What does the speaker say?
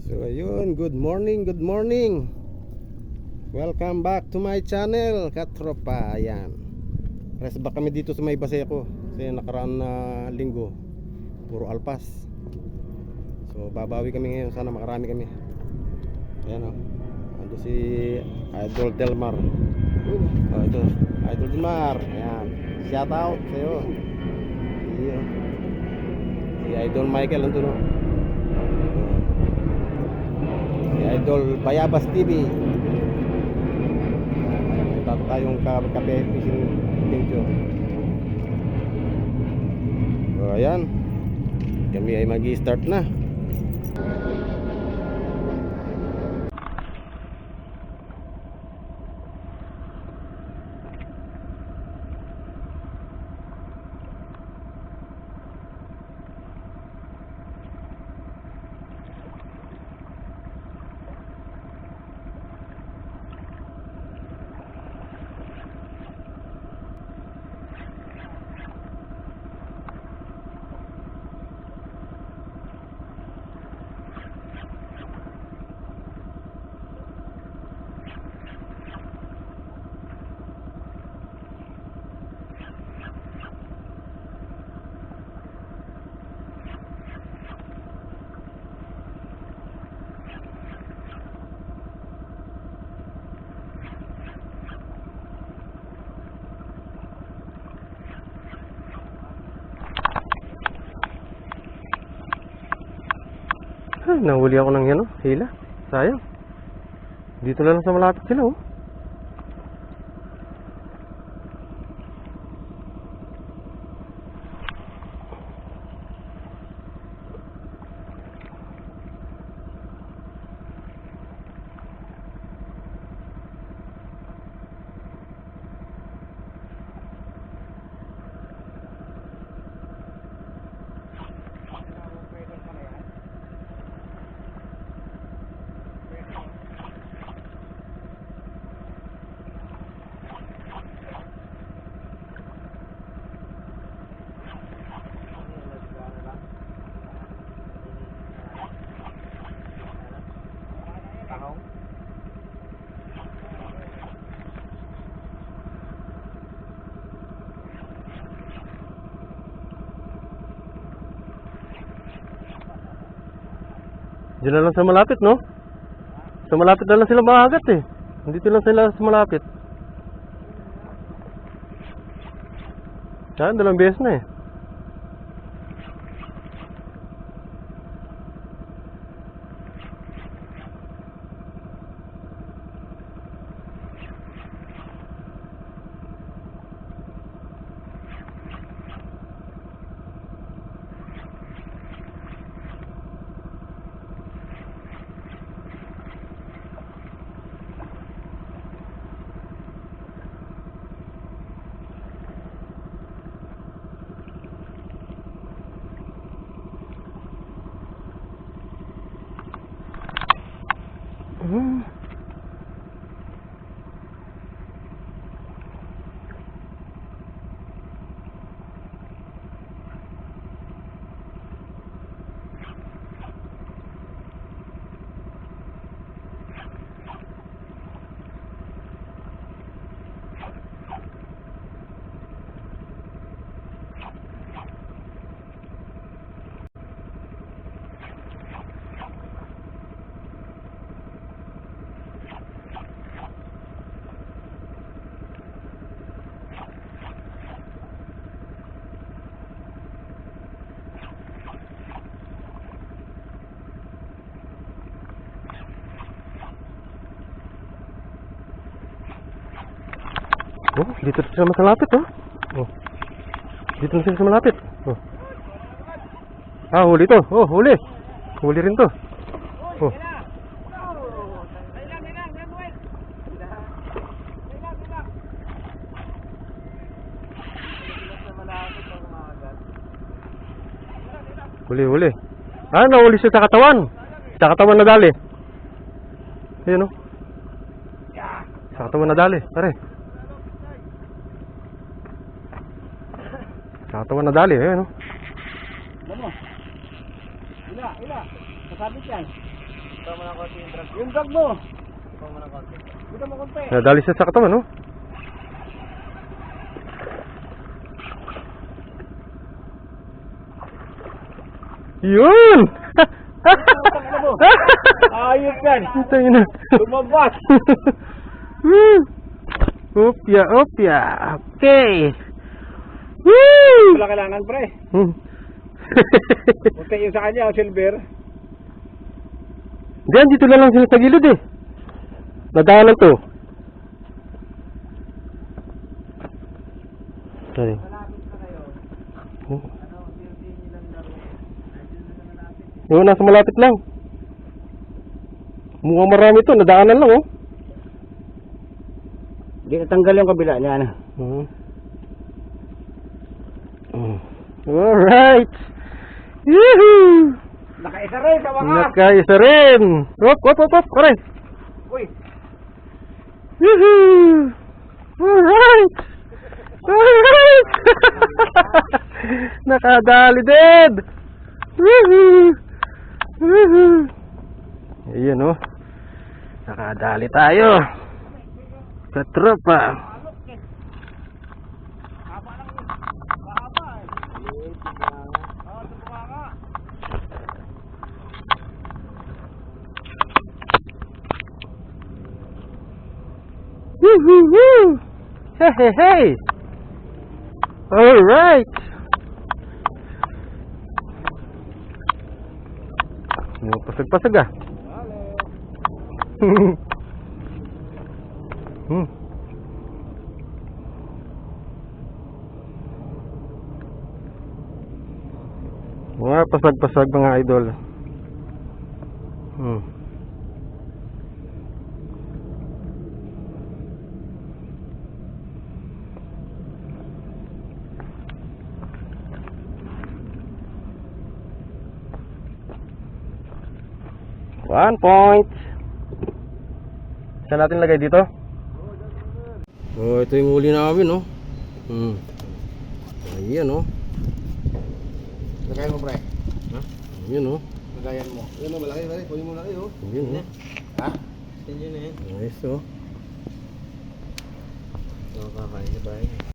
So ayun, good morning, good morning. Welcome back to my channel, katropa. Ayan, rest back kami dito sa may Baseco. Kasi nakaraan na linggo puro alpas. So babawi kami ngayon, sana makarami kami. Ayan o, ando si Idol Delmar. Oh, ito, Idol Delmar. Ayan, shout out sa'yo. Iyo. Si Idol Michael nandun o. Idol Bayabas TV. May bago tayong kape fishing video. So ayan, kami ay mag-i-start na. Nahuli ako ng yan, hila. Sayang. Dito lang sa malapit sila, oh. Diyan na lang sa malapit, no? Sa malapit na lang sila makagat eh. Dito lang sila sa malapit. Saan, dalawang beses na eh. Oh, dito sila mas malapit, oh. Oh. Dito na sila sa malapit. Oh. Ah, huli to. Oh, huli. Huli rin to. Oh. Huli, huli. Ah, nahuli siya sa katawan. Sa katawan na dali. Ayun, oh. Sa katawan na dali, pare. Katawan na dali, eh, no? Ano? Ila, kasabit yan. Yung drag mo. Dito mo konti. Nadali siya sa katawan, no? Yun! Ayos yan. Ito yun na. Lumabas. Opya, opya. Okay. Woo! Wala kailangan pre. Punta yung sa kanya, silver. Diyan, dito na lang sila sa gilid eh. Nadaanan to. Sorry. Oo, nasa malapit lang. Mukhang marami to, nadaanan lang oh. Hindi natanggal yung kabila niya. Alright. Yehoo! Nakaisa rin sa wakas. Nakaisa rin. Hop, kore. Uy. Yehoo! Alright. Alright. Nakadali din. Woohoo! Woohoo! Ayan oh. Nakadali tayo. Katropa. Woohoo! Hey. Alright. Pasag-pasag ah. Mga pasag-pasag mga idol. 1 point. Saan natin lagay dito? Oh, ito yung huli namin, no? Ayan, no? Lagayan mo pre. Ha? Ayan, no? Lagayan mo. Yan o, malaki pre. Kunin mo na kayo. Ayan, no? Ha? Nice, oh. Kakain na ba?